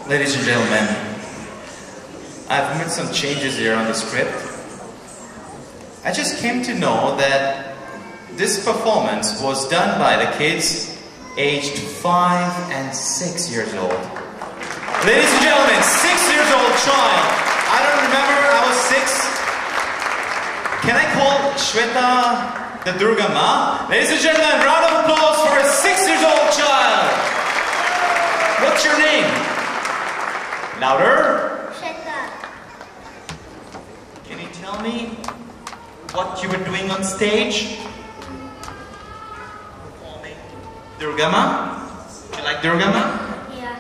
Ladies and gentlemen, I've made some changes here on the script. I just came to know that this performance was done by the kids aged 5 and 6 years old. Ladies and gentlemen, 6 years old child. I don't remember, I was 6. Can I call Shweta the Durga Ma? Ladies and gentlemen, round of applause for a 6 years old child. What's your name? Louder. Shweta. Can you tell me what you were doing on stage? Performing Durga Ma? Do you like Durga Ma? Yeah.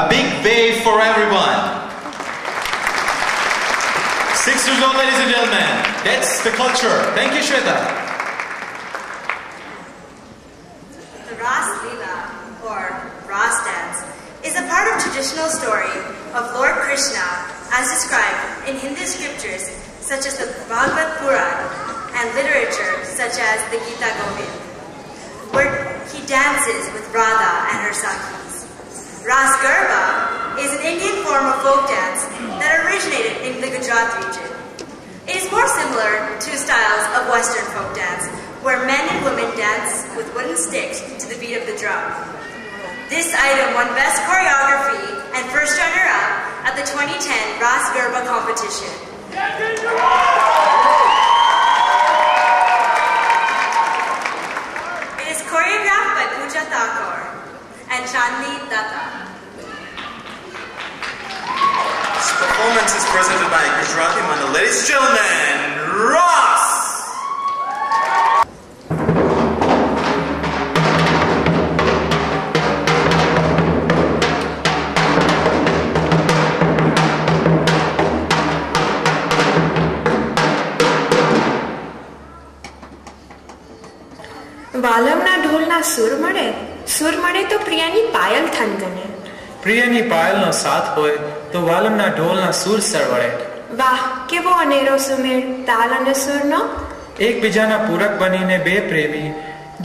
A big wave for everyone. 6 years old, ladies and gentlemen. That's the culture. Thank you, Shweta. The Ras Leela, or Ras dance, is a part of traditional story of Lord Krishna as described in Hindu scriptures such as the Bhagavad Puran and literature such as the Gita Govind, where he dances with Radha and her Sakhis. Ras Garba is an Indian form of folk dance that originated in the Gujarat region. It is more similar to styles of Western folk dance, where men and women dance with wooden sticks to the beat of the drum. This item won Best Choreography and first runner-up at the 2010 Ras Garba competition. It is choreographed by Pooja Thakur and Chandni Datta. This performance is presented by Gujarati Mandal. Ladies and gentlemen, Ross! વાલમના ઢોલના સુર મળે તો પ્રિયાની પાયલ થનગને. પ્રિયાની પાયલનો સાથ હોય તો વાલમના ઢોલના સુર સરવળે. વાહ, કેવો અનેરો સુમેળ તાલ અને સુરનો. એકબીજાના પૂરક બનીને બે પ્રેમી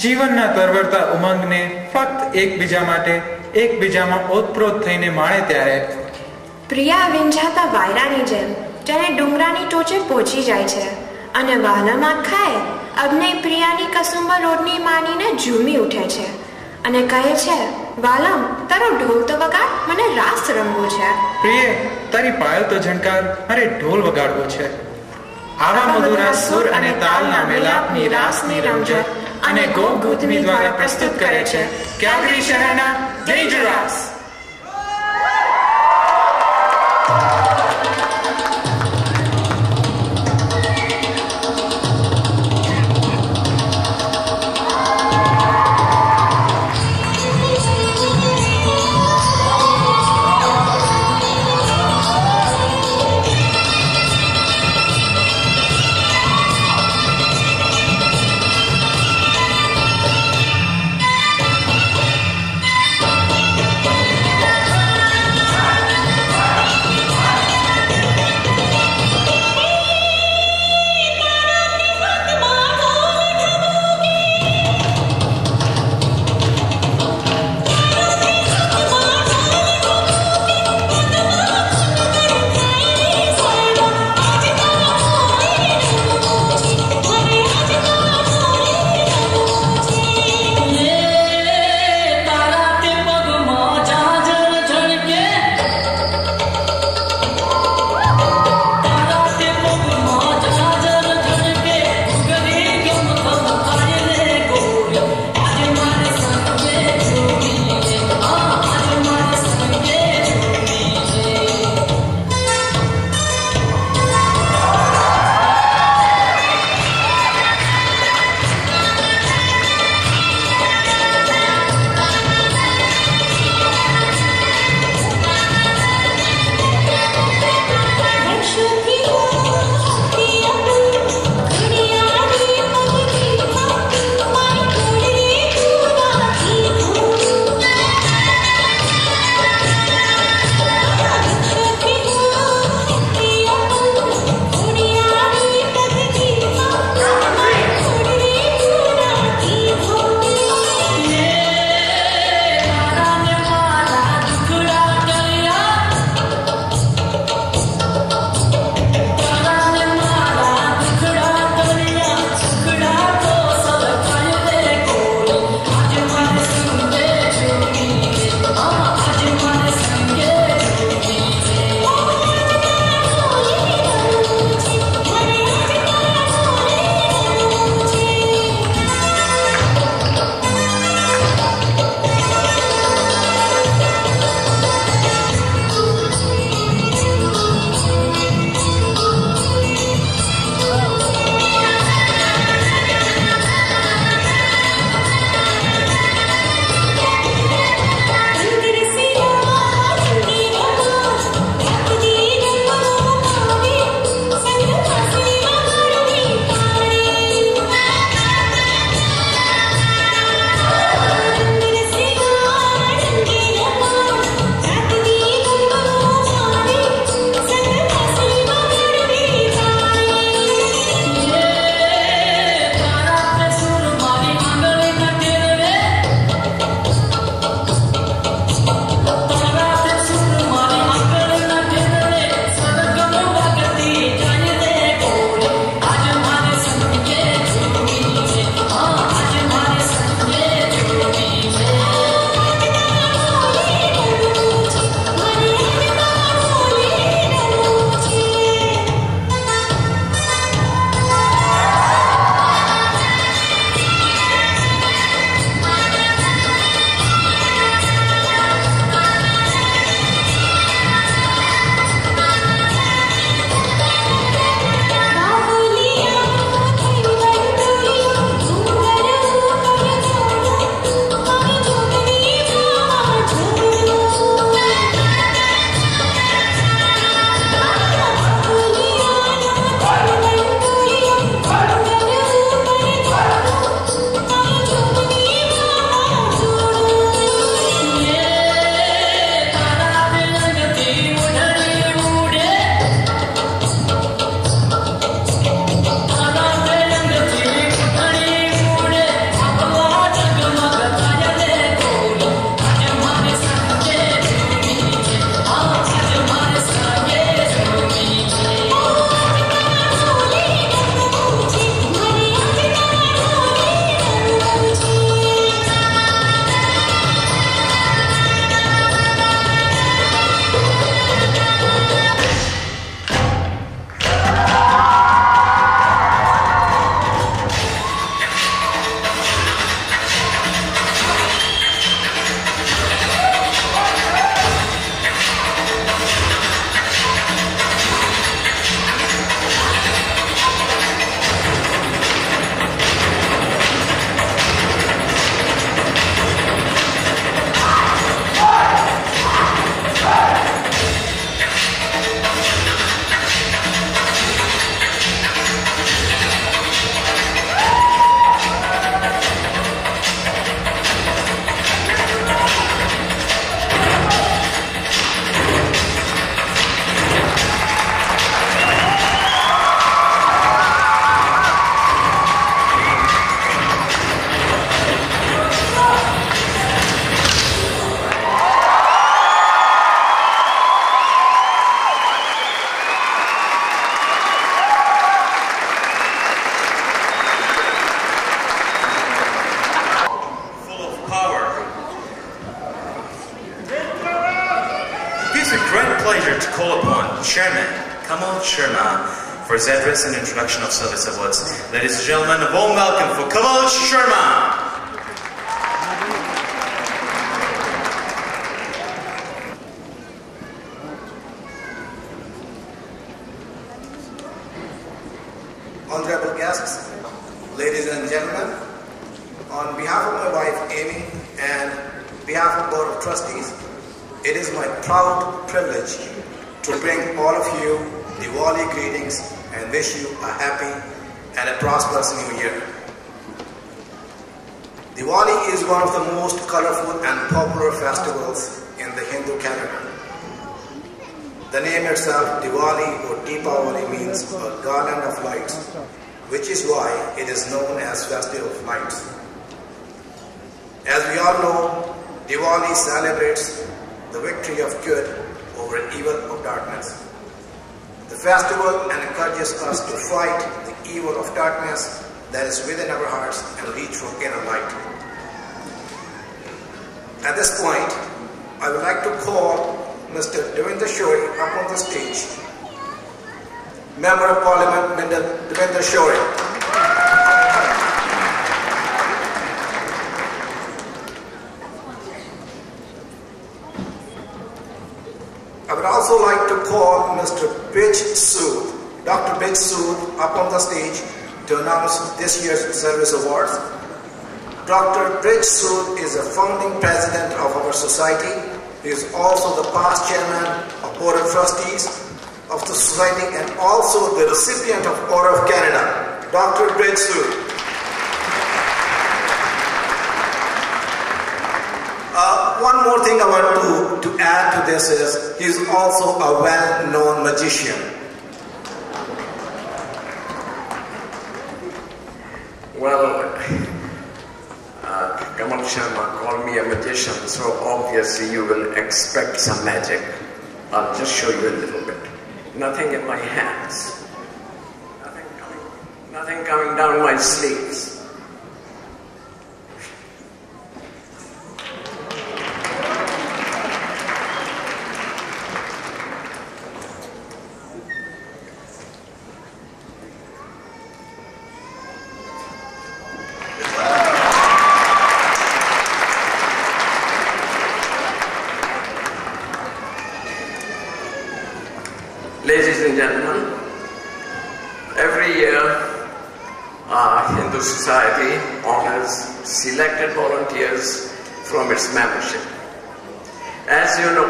જીવનના તરવરતા ઉમંગને ફક્ત એકબીજા માટે એકબીજામાં ઓતપ્રોત થઈને માણે ત્યારે પ્રિયા વિંજાતા વાયરાની જેમ જાણે ડુંગરાની ટોચે પહોંચી જાય છે અને વાલમ આખાએ અગ્નિ પ્રિયાની કસુંબર રોડની માનીને ઝૂમી ઉઠે છે અને કહે છે, વાલમ, તારો ઢોલ તો વગાડ, મને રાસ રમવું છે. પ્રિયે, તારી પાયલ તો ઝણકાર, મારે ઢોલ વગાડવો છે. આવા મધુરા સુર અને તાલના મેલાપની રાસની રમઝટ અને ગોપ ગૂંથણી દ્વારા પ્રસ્તુત કરે છે કેલ્ગરી શહેરના danger raas. to call upon Chairman Kamal Sharma for his address and introduction of service awards. Ladies and gentlemen, a warm welcome for Kamal Sharma. Honorable guests, ladies and gentlemen, on behalf of my wife Amy and behalf of the Board of Trustees, it is my proud privilege to bring all of you Diwali greetings and wish you a happy and a prosperous new year. Diwali is one of the most colorful and popular festivals in the Hindu calendar. The name itself, Diwali or Deepavali, means a garland of lights, which is why it is known as Festival of Lights. As we all know, Diwali celebrates the victory of good over evil of darkness. The festival encourages us to fight the evil of darkness that is within our hearts and reach for inner light. At this point, I would like to call Mr. Devendra Shori up on the stage. Member of Parliament, Devendra Shori. I would also like to call Mr. Brij Sood, Dr. Brij Sood up on the stage to announce this year's service awards. Dr. Brij Sood is a founding president of our society. He is also the past chairman of Board of Trustees of the Society and also the recipient of Order of Canada. Dr. Brij Sood. One more thing I want to add to this is he is also a well-known magician. Well, Kamal Sharma called me a magician, so obviously you will expect some magic. I'll just show you a little bit. Nothing in my hands. Nothing coming down my sleeves. Ladies and gentlemen, every year our Hindu society honors selected volunteers from its membership. As you know,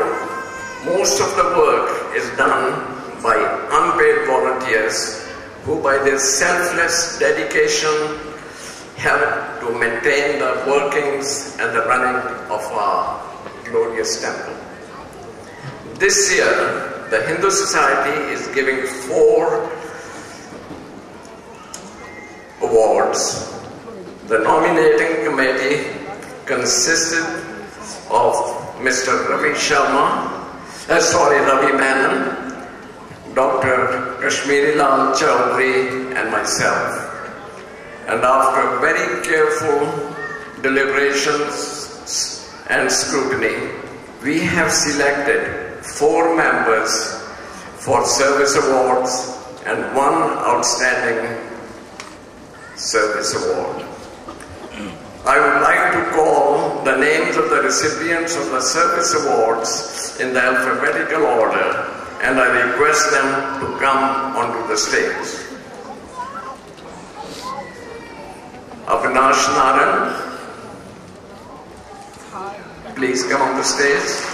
most of the work is done by unpaid volunteers who by their selfless dedication help to maintain the workings and the running of our glorious temple. This year, the Hindu Society is giving 4 awards. The nominating committee consisted of Mr. Ravi Menon, Dr. Kashmiri Lal Chaudhary and myself. And after very careful deliberations and scrutiny, we have selected 4 members for service awards and 1 outstanding service award. I would like to call the names of the recipients of the service awards in the alphabetical order, and I request them to come onto the stage. Avinash Naran, please come on the stage.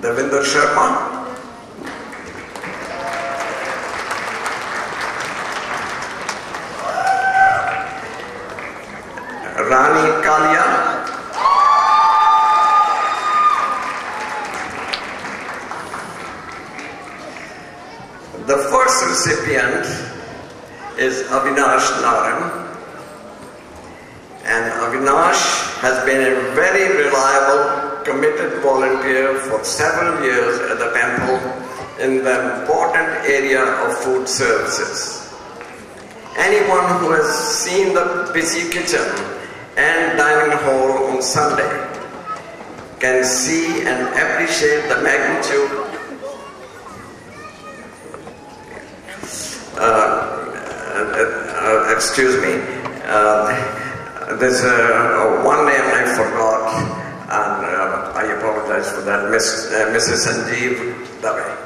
Devendra Sharma. Rani Kalia. The first recipient is Avinash Naran, and Avinash has been a very reliable, committed volunteer for several years at the temple in the important area of food services. Anyone who has seen the busy kitchen and dining hall on Sunday can see and appreciate the magnitude excuse me, there's one name I forgot, and I apologize for that, Mrs. Sanjeev Dave.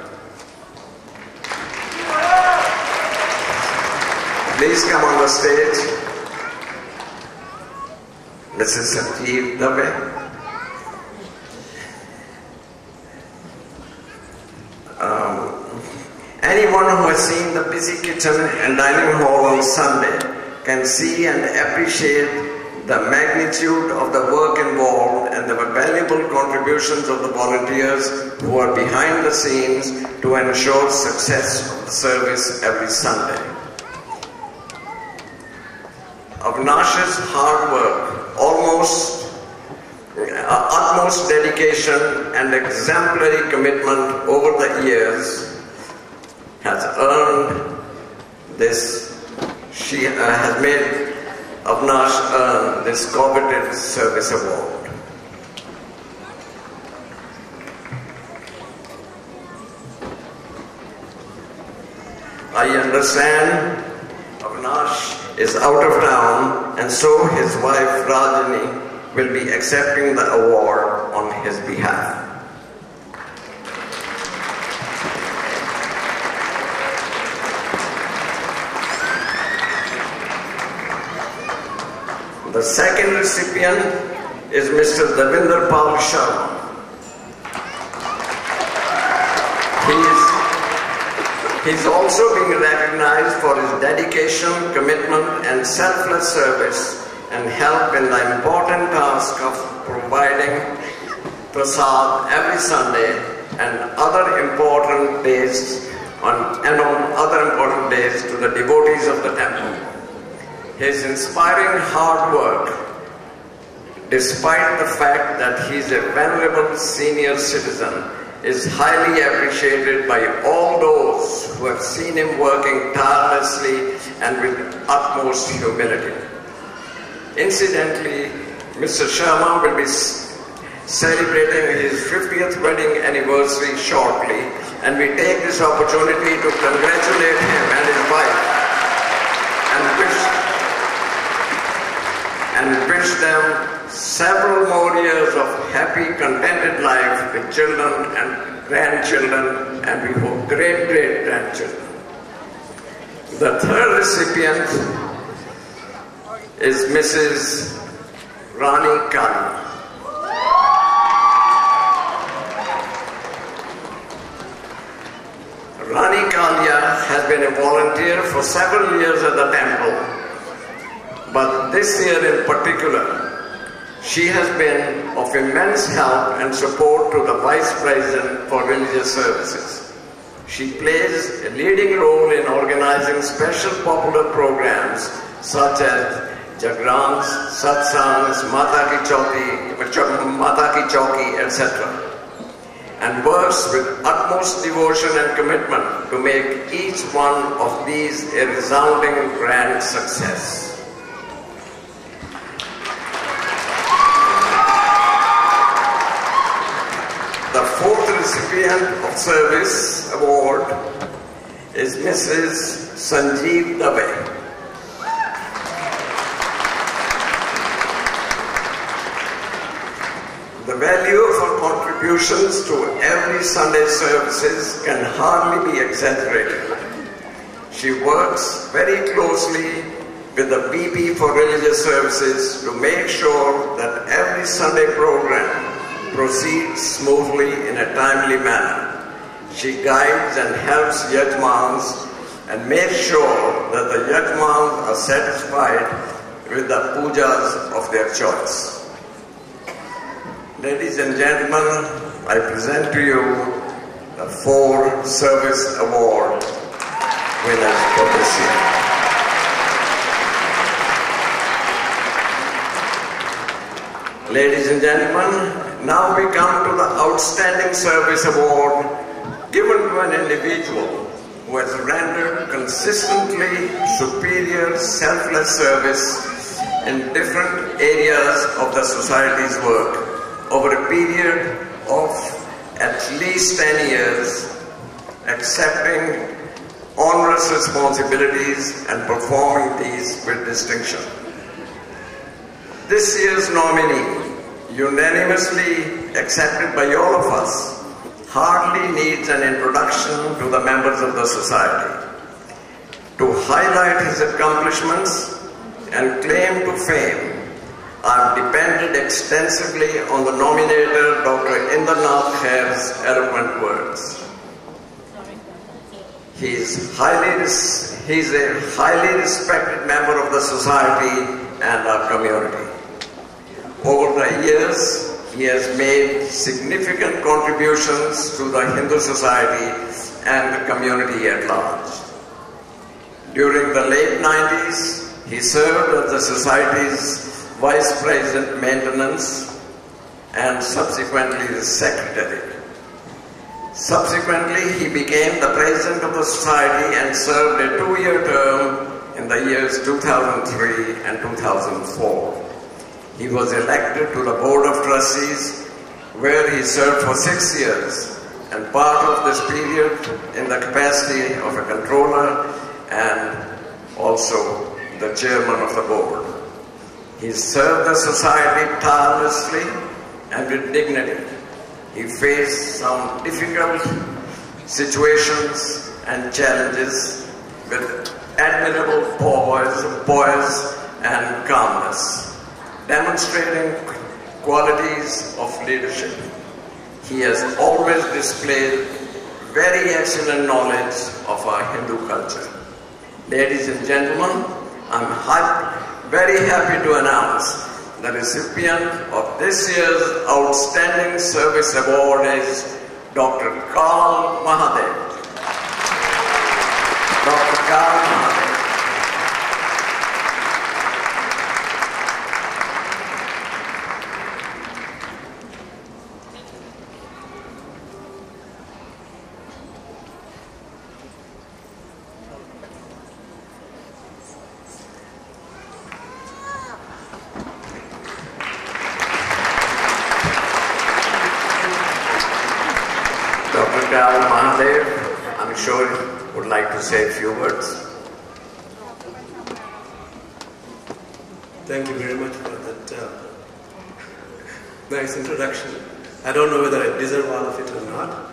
Please come on the stage, Mrs. Sanjeev Dave. Anyone who has seen the busy kitchen and dining hall on Sunday can see and appreciate the magnitude of the work involved and the valuable contributions of the volunteers who are behind the scenes to ensure success of the service every Sunday. Avnash's hard work, utmost dedication and exemplary commitment over the years has earned this, she has made Avnash earn this coveted service award. I understand Avnash is out of town, and so his wife Rajani will be accepting the award on his behalf. The second recipient is Mr. Davinder Pal Sharma. He's also being recognized for his dedication, commitment, and selfless service and help in the important task of providing prasad every Sunday and other important days on other important days to the devotees of the temple. His inspiring hard work, despite the fact that he is a venerable senior citizen, is highly appreciated by all those who have seen him working tirelessly and with utmost humility. Incidentally, Mr. Sharma will be celebrating his 50th wedding anniversary shortly, and we take this opportunity to congratulate him and his wife and wish them several more years of happy, contented life with children and grandchildren, and we hope great grandchildren. The third recipient is Mrs. Rani Kalia. Rani Kalia has been a volunteer for several years at the temple, but this year in particular, she has been of immense help and support to the Vice President for Religious Services. She plays a leading role in organizing special popular programs such as Jagrans, Satsangs, Mata Ki Chauki, etc., and works with utmost devotion and commitment to make each one of these a resounding grand success. The fourth recipient of Service Award is Mrs. Sanjeev Dave. The value of her contributions to every Sunday services can hardly be exaggerated. She works very closely with the VP for Religious Services to make sure that every Sunday program proceeds smoothly in a timely manner. She guides and helps yajmans and makes sure that the yajmans are satisfied with the pujas of their choice. Ladies and gentlemen, I present to you the 4 Service Award winners for this year. Ladies and gentlemen, now we come to the Outstanding Service Award given to an individual who has rendered consistently superior selfless service in different areas of the society's work over a period of at least 10 years, accepting onerous responsibilities and performing these with distinction. This year's nominee, unanimously accepted by all of us, hardly needs an introduction to the members of the society. To highlight his accomplishments and claim to fame, I've depended extensively on the nominator, Dr. Indranath Khair's eloquent words. He's a highly respected member of the society and our community. Over the years, he has made significant contributions to the Hindu society and the community at large. During the late 90s, he served as the society's Vice President Maintenance and subsequently the Secretary. Subsequently, he became the President of the Society and served a 2-year term in the years 2003 and 2004. He was elected to the Board of Trustees, where he served for 6 years, and part of this period in the capacity of a controller and also the chairman of the board. He served the society tirelessly and with dignity. He faced some difficult situations and challenges with admirable poise and calmness, demonstrating qualities of leadership. He has always displayed very excellent knowledge of our Hindu culture. Ladies and gentlemen, I'm very happy to announce the recipient of this year's Outstanding Service Award is Dr. Karl Mahadev. Dr. Karl Mahadev. Karl Mahadev, I'm sure would like to say a few words. Thank you very much for that nice introduction. I don't know whether I deserve all of it or not.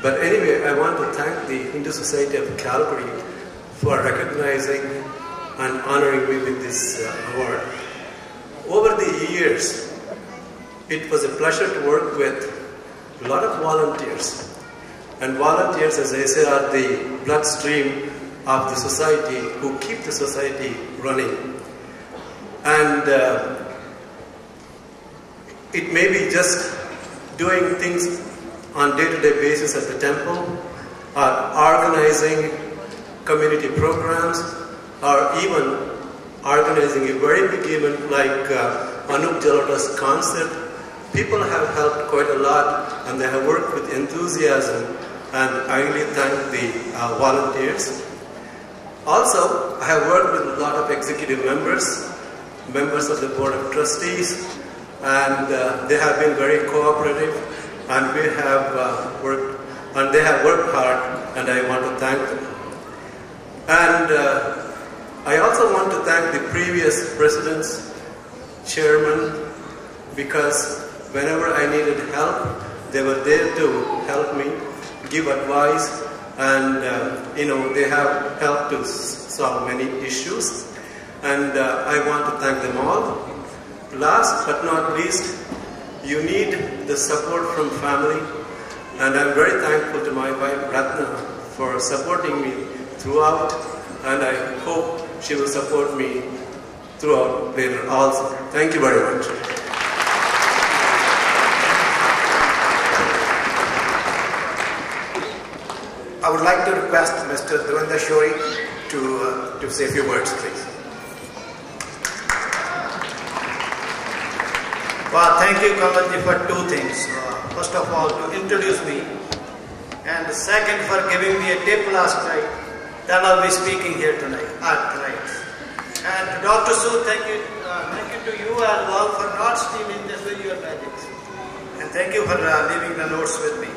But anyway, I want to thank the Hindu Society of Calgary for recognizing and honoring me with this award. Over the years, it was a pleasure to work with a lot of volunteers. And volunteers, as I say, are the bloodstream of the society who keep the society running. And it may be just doing things on day-to-day basis at the temple, or organizing community programs, or even organizing a very big event like Anup Jalota's concert. People have helped quite a lot, and they have worked with enthusiasm. And I really thank the volunteers. Also, I have worked with a lot of executive members of the Board of Trustees, and they have been very cooperative, and we have they have worked hard, and I want to thank them. And I also want to thank the previous presidents, chairman, because whenever I needed help, they were there to help me, give advice, and they have helped to solve many issues, and I want to thank them all. Last but not least, you need the support from family, and I'm very thankful to my wife Ratna for supporting me throughout, and I hope she will support me throughout later also. Thank you very much. I would like to request Mr. Devendra Shori to say a few words, please. Well, thank you, Kamalji, for two things. First of all, to introduce me, and second, for giving me a tip last night that I'll be speaking here tonight. And to Dr. Sood, thank you you to you as well for not stealing this visual magic. And thank you for leaving the notes with me.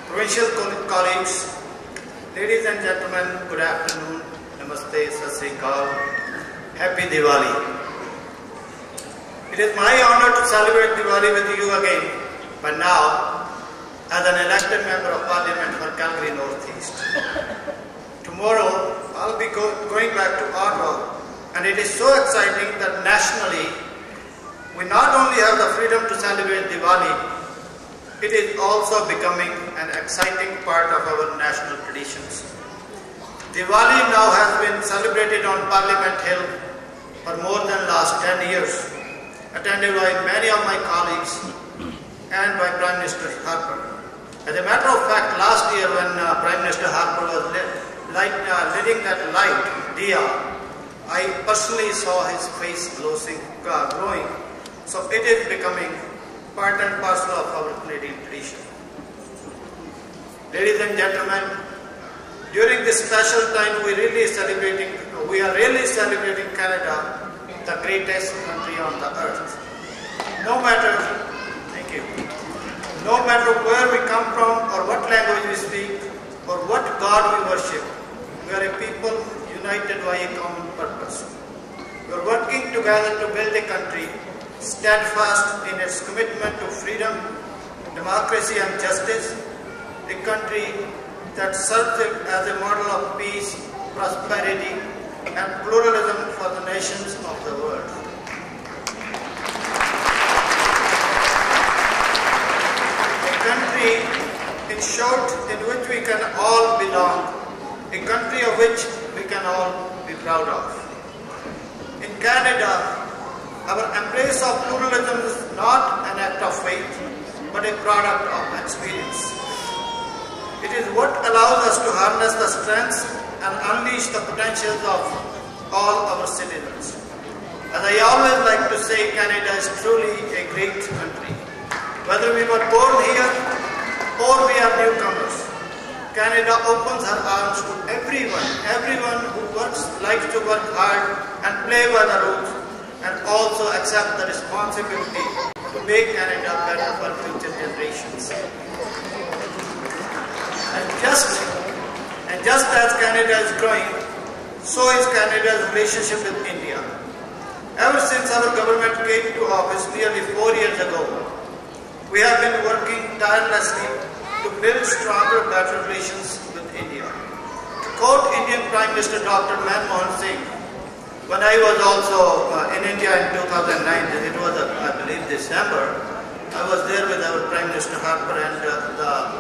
Provincial colleagues, ladies and gentlemen, good afternoon. Namaste, Sat Sri Akal. Happy Diwali. It is my honor to celebrate Diwali with you again, but now as an elected member of Parliament for Calgary Northeast. Tomorrow, I'll be going back to Ottawa, and it is so exciting that nationally, we not only have the freedom to celebrate Diwali, it is also becoming an exciting part of our national traditions. Diwali now has been celebrated on Parliament Hill for more than last 10 years, attended by many of my colleagues and by Prime Minister Harper. As a matter of fact, last year when Prime Minister Harper was lighting that light, Diya, I personally saw his face glowing. So it is becoming part and parcel of our Canadian tradition. Ladies and gentlemen, during this special time we are really celebrating Canada, the greatest country on the earth. No matter where we come from or what language we speak or what God we worship, we are a people united by a common purpose. We are working together to build a country steadfast in its commitment to freedom, democracy and justice, a country that serves as a model of peace, prosperity and pluralism for the nations of the world. A country, in short, in which we can all belong, a country of which we can all be proud of. In Canada, our embrace of pluralism is not an act of faith, but a product of experience. It is what allows us to harness the strengths and unleash the potentials of all our citizens. As I always like to say, Canada is truly a great country. Whether we were born here or we are newcomers, Canada opens her arms to everyone who likes to work hard and play by the rules, and also accept the responsibility to make Canada better for future generations. And just as Canada is growing, so is Canada's relationship with India. Ever since our government came to office nearly 4 years ago, we have been working tirelessly to build stronger, better relations with India. To quote Indian Prime Minister Dr. Manmohan Singh, when I was also in India in 2009, it was, I believe, December, I was there with our Prime Minister Harper, and the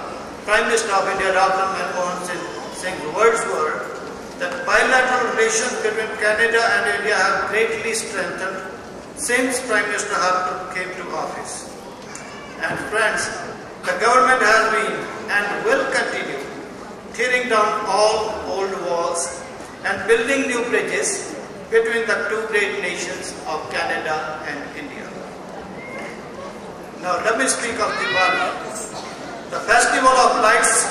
Prime Minister of India, Dr. Manmohan Singh's words were that bilateral relations between Canada and India have greatly strengthened since Prime Minister Harper came to office. And friends, the government has been and will continue tearing down all old walls and building new bridges between the two great nations of Canada and India. Now let me speak of Diwali. The festival of lights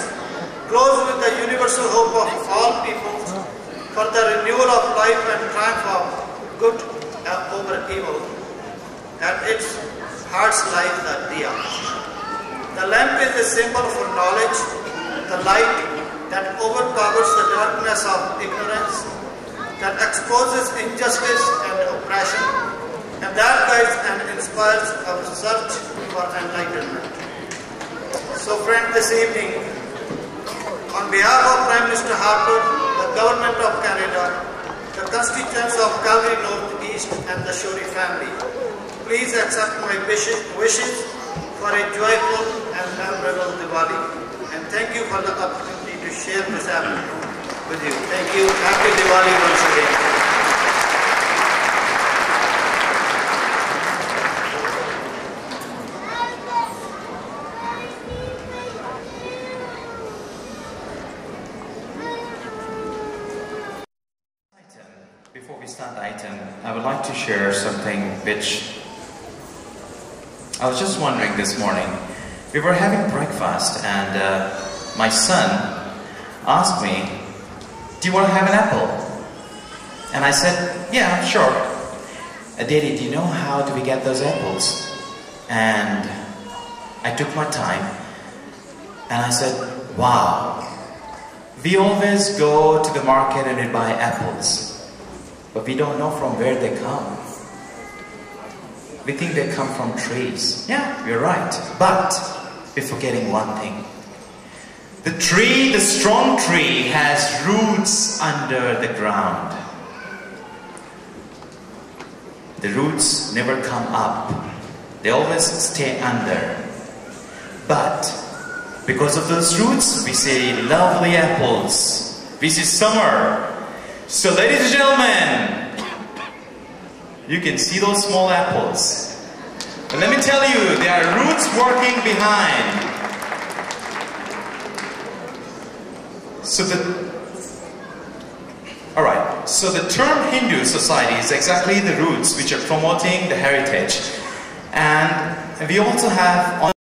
glows with the universal hope of all people for the renewal of life and triumph of good over evil. At its heart's lies the Diya. The lamp is a symbol for knowledge, the light that overpowers the darkness of ignorance, that exposes injustice and oppression, and that guides and inspires our search for enlightenment. So friends, this evening, on behalf of Prime Minister Harper, the Government of Canada, the constituents of Calgary Northeast and the Shori family, please accept my wishes for a joyful and memorable Diwali, and thank you for the opportunity to share this afternoon with you. Thank you. Happy Diwali once again. Before we start the item, I would like to share something which I was just wondering this morning. We were having breakfast and my son asked me, "Do you want to have an apple?" And I said, "Yeah, sure." Daddy, do you know how do we get those apples? And I took my time and I said, wow, we always go to the market and we buy apples, but we don't know from where they come. We think they come from trees. Yeah, you're right. But we're forgetting one thing. The tree, the strong tree, has roots under the ground. The roots never come up. They always stay under. But because of those roots, we see lovely apples. We see summer. So ladies and gentlemen, you can see those small apples. But let me tell you, there are roots working behind. So the term Hindu society is exactly the roots which are promoting the heritage. And we also have